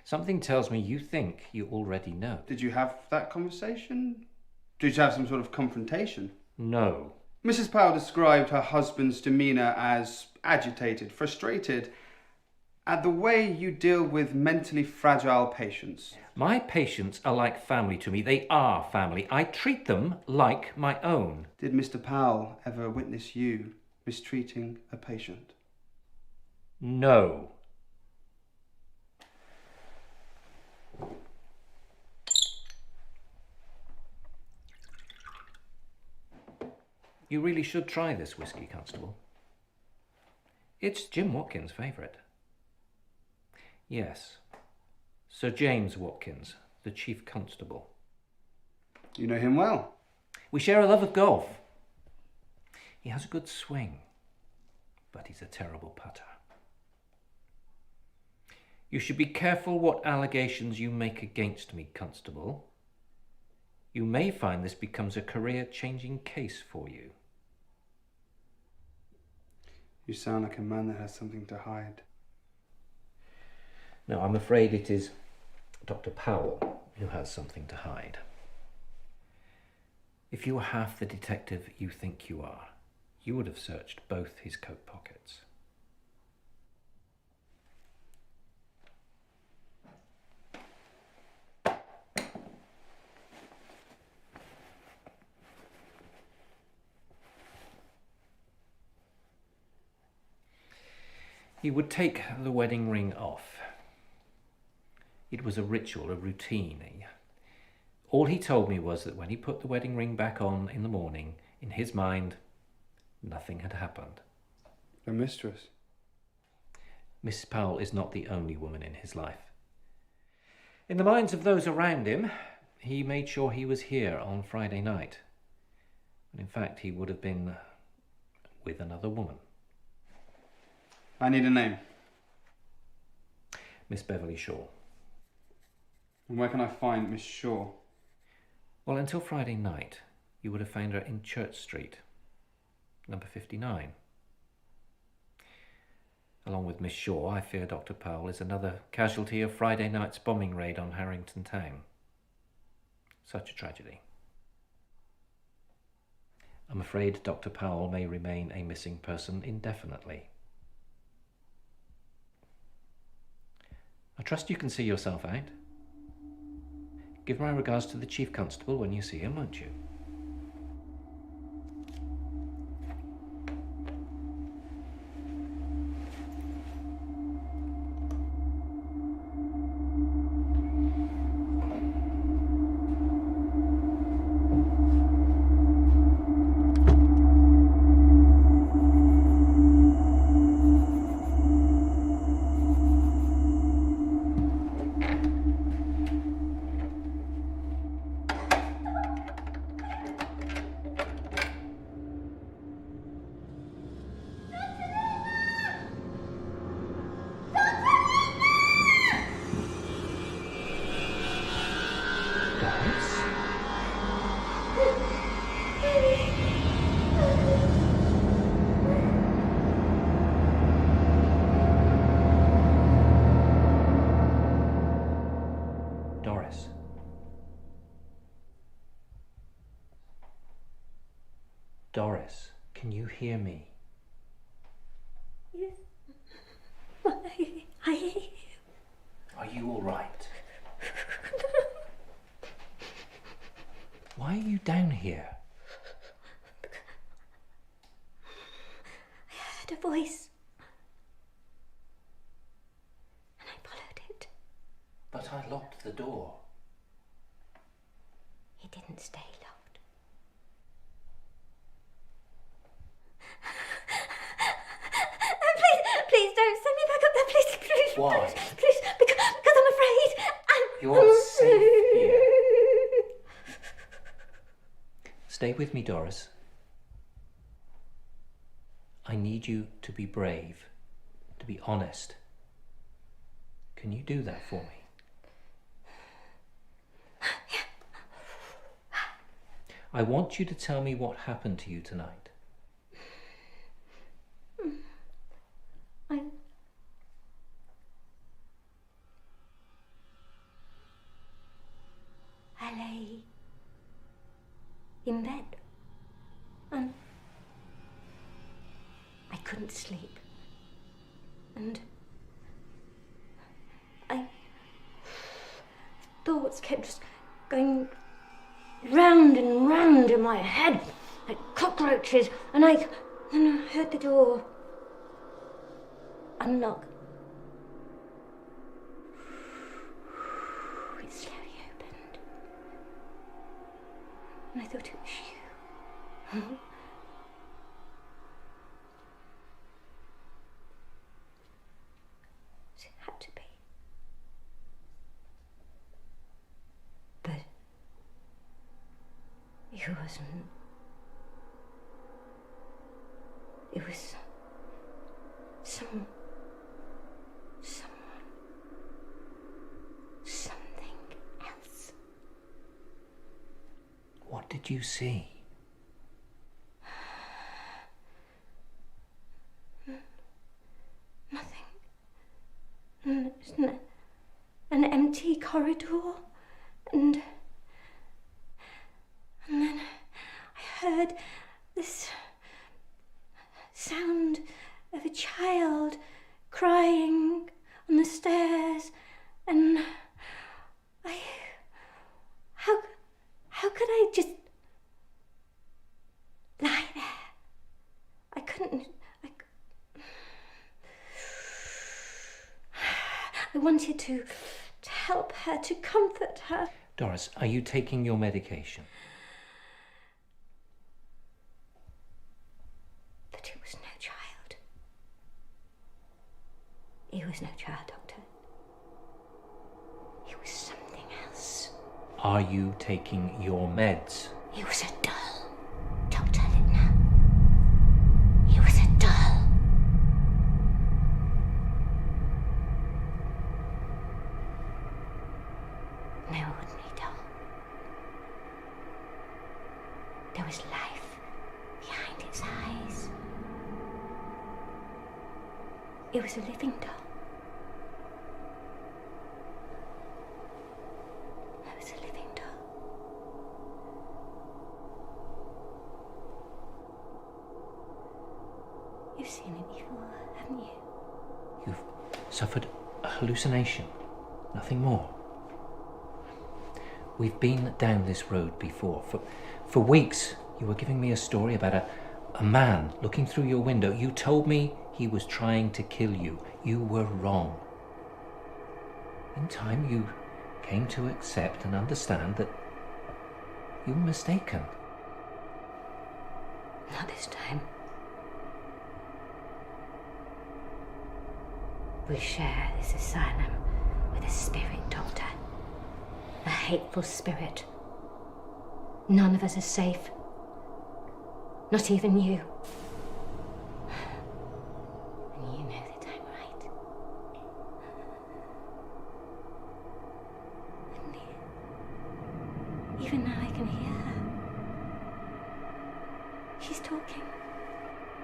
Something tells me you think you already know. Did you have that conversation? Did you have some sort of confrontation? No. Mrs. Powell described her husband's demeanour as agitated, frustrated at the way you deal with mentally fragile patients. My patients are like family to me. They are family. I treat them like my own. Did Mr. Powell ever witness you mistreating a patient? No. You really should try this whiskey, Constable. It's Jim Watkins' favourite. Yes, Sir James Watkins, the Chief Constable. You know him well. We share a love of golf. He has a good swing, but he's a terrible putter. You should be careful what allegations you make against me, Constable. You may find this becomes a career-changing case for you. You sound like a man that has something to hide. No, I'm afraid it is Dr. Powell who has something to hide. If you were half the detective you think you are, you would have searched both his coat pockets. He would take the wedding ring off. It was a ritual, a routine. All he told me was that when he put the wedding ring back on in the morning, in his mind, nothing had happened. A mistress. Mrs. Powell is not the only woman in his life. In the minds of those around him, he made sure he was here on Friday night. And in fact, he would have been with another woman. I need a name. Miss Beverly Shaw. And where can I find Miss Shaw? Well, until Friday night, you would have found her in Church Street, number 59. Along with Miss Shaw, I fear Dr. Powell is another casualty of Friday night's bombing raid on Harrington Town. Such a tragedy. I'm afraid Dr. Powell may remain a missing person indefinitely. I trust you can see yourself out. Give my regards to the Chief Constable when you see him, won't you? Doris. Doris, can you hear me? Yes. I hear you. Are you all right? Why are you down here? I heard a voice. And I followed it. But I locked the door. It didn't stay locked. Please don't send me back up there. Please. Why? Please, because I'm afraid. You're safe here. Stay with me, Doris. I need you to be brave, to be honest. Can you do that for me? I want you to tell me what happened to you tonight. I lay in bed and I couldn't sleep. And thoughts kept just going round and round in my head like cockroaches, and I heard the door unlock. It slowly opened, and I thought it was you. It had to be. But it wasn't. It was someone, something else. What did you see? Nothing. An empty corridor, and then heard this sound of a child crying on the stairs, and how could I just lie there? I couldn't. I wanted to help her, to comfort her. Doris, are you taking your medication? But it was no child. It was no child, Doctor. It was something else. Are you taking your meds? It was a doll, Dr. Littner. It was a doll. No ordinary doll. There was life behind its eyes. It was a living doll. It was a living doll. You've seen it before, haven't you? You've suffered a hallucination, nothing more. We've been down this road before. For weeks, you were giving me a story about a man looking through your window. You told me he was trying to kill you. You were wrong. In time, you came to accept and understand that you were mistaken. Not this time. We share this asylum with a spirit, Doctor. A hateful spirit. None of us are safe. Not even you. And you know that I'm right. And even now I can hear her. She's talking.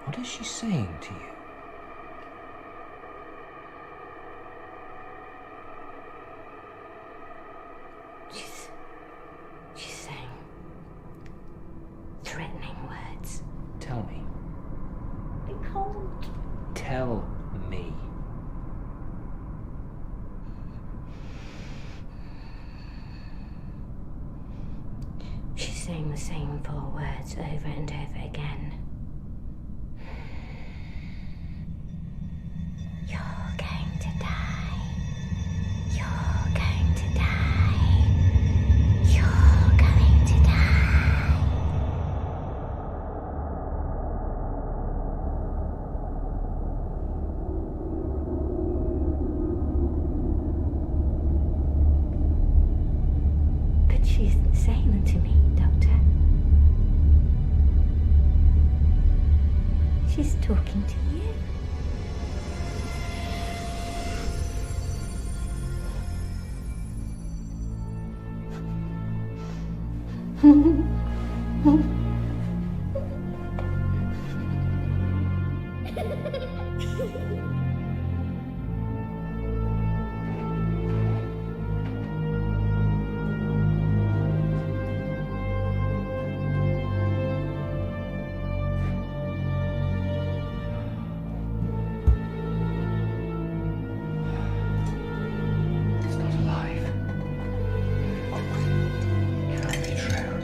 What is she saying to you? She's saying threatening words. Tell me. I can't. Tell me. She's saying the same 4 words over and over again. You're going to die. You're going to die. You're going to die. But she's saying them to me, Doctor. She's talking to you. It's not alive. It can't be true.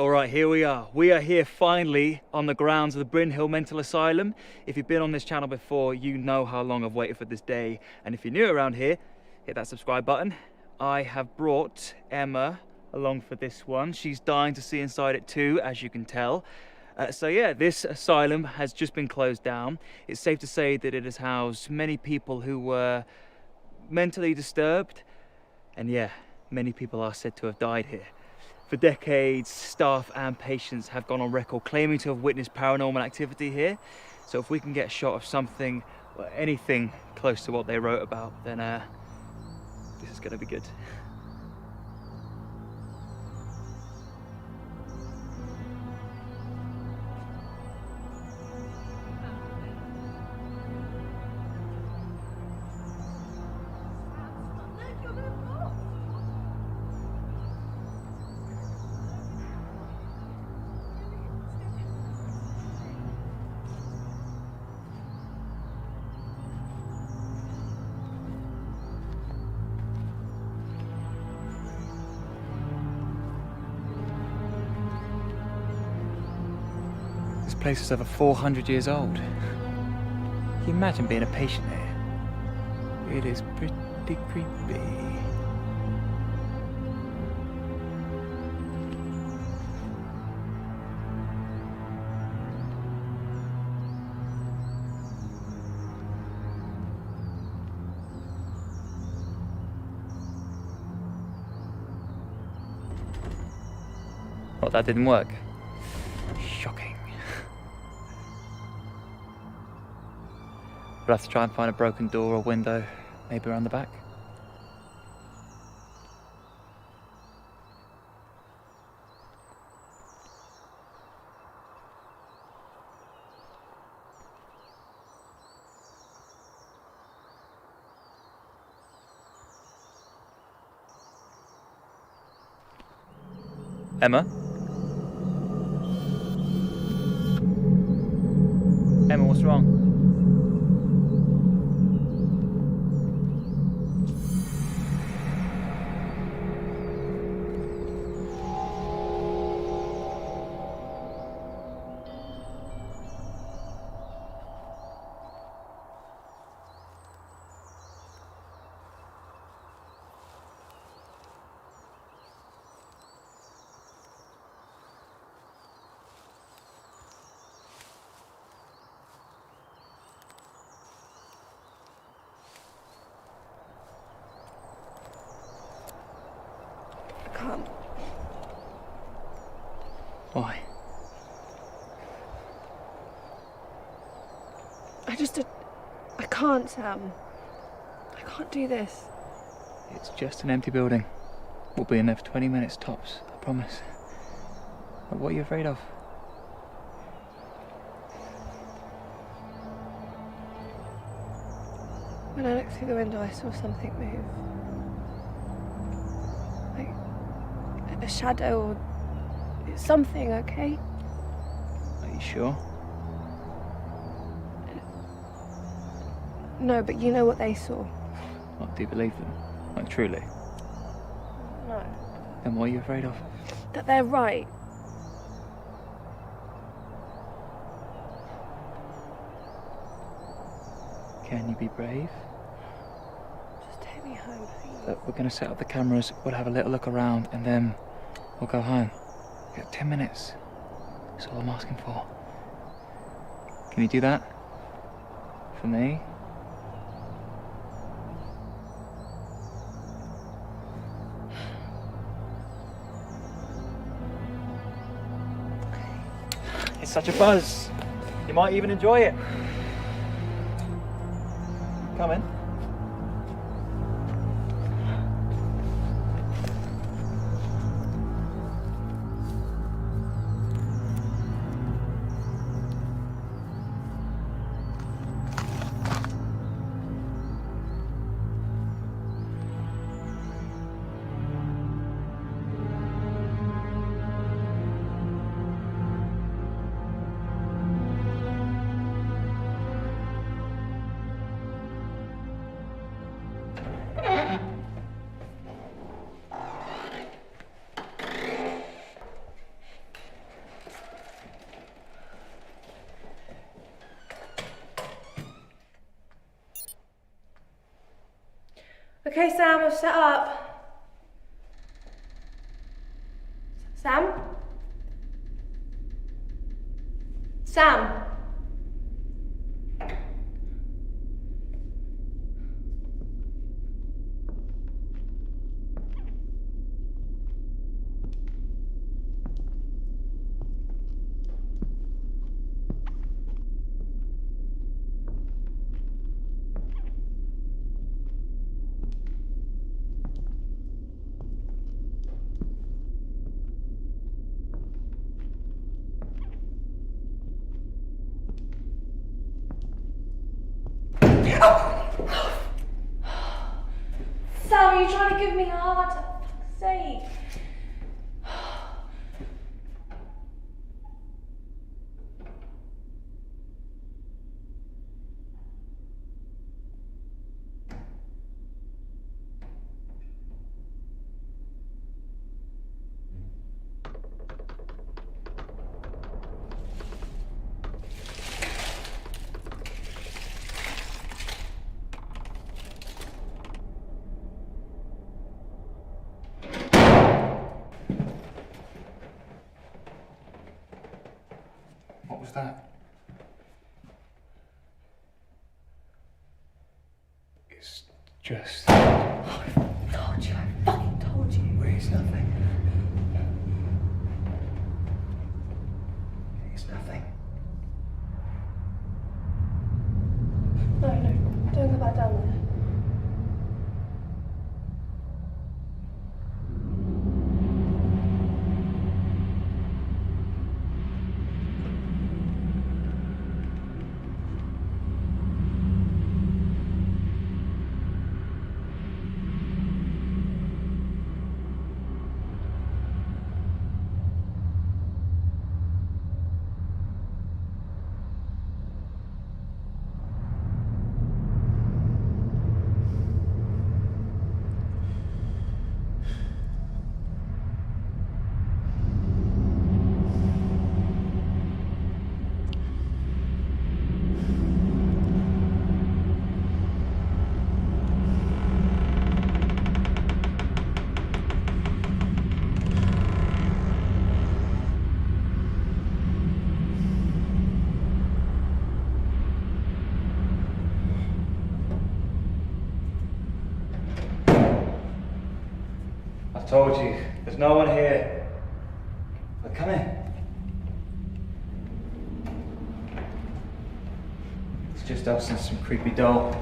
All right, here we are. We are here finally on the grounds of the Bryn Hill Mental Asylum. If you've been on this channel before, you know how long I've waited for this day. And if you're new around here, hit that subscribe button. I have brought Emma along for this one. She's dying to see inside it too, as you can tell. So yeah, this asylum has just been closed down. It's safe to say that it has housed many people who were mentally disturbed. And yeah, many people are said to have died here. For decades, staff and patients have gone on record claiming to have witnessed paranormal activity here. So if we can get a shot of something, or anything close to what they wrote about, then this is gonna be good. This place is over 400 years old. Can you imagine being a patient here? It is pretty creepy. Well, that didn't work. Shocking. We'll have to try and find a broken door or window, maybe around the back. Emma? Emma, what's wrong? Can't. Why? I can't, Sam. I can't do this. It's just an empty building. We'll be in there for 20 minutes tops, I promise. But what are you afraid of? When I looked through the window, I saw something move. Like a shadow or something, okay? Are you sure? No, but you know what they saw. What, do you believe them? Like, truly? No. Then what are you afraid of? That they're right. Can you be brave? Just take me home, please. Look, we're going to set up the cameras, we'll have a little look around, and then we'll go home. We got 10 minutes. That's all I'm asking for. Can you do that? For me? It's such a buzz. You might even enjoy it. Come in. Okay, Sam, I've set up. Sam? Sam? Sam, are you trying to give me a heart attack? For fuck's sake. What was that? It's just... I told you, I fucking told you. It's nothing. It's nothing. No, don't go back down there. I told you, there's no one here. But come in. It's just us and some creepy doll.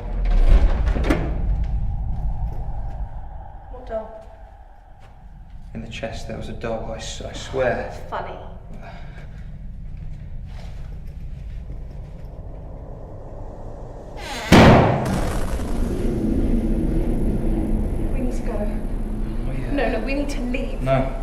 What doll? In the chest there was a doll, I swear. It's funny. We need to go. Oh, yeah. No, we need to leave. No.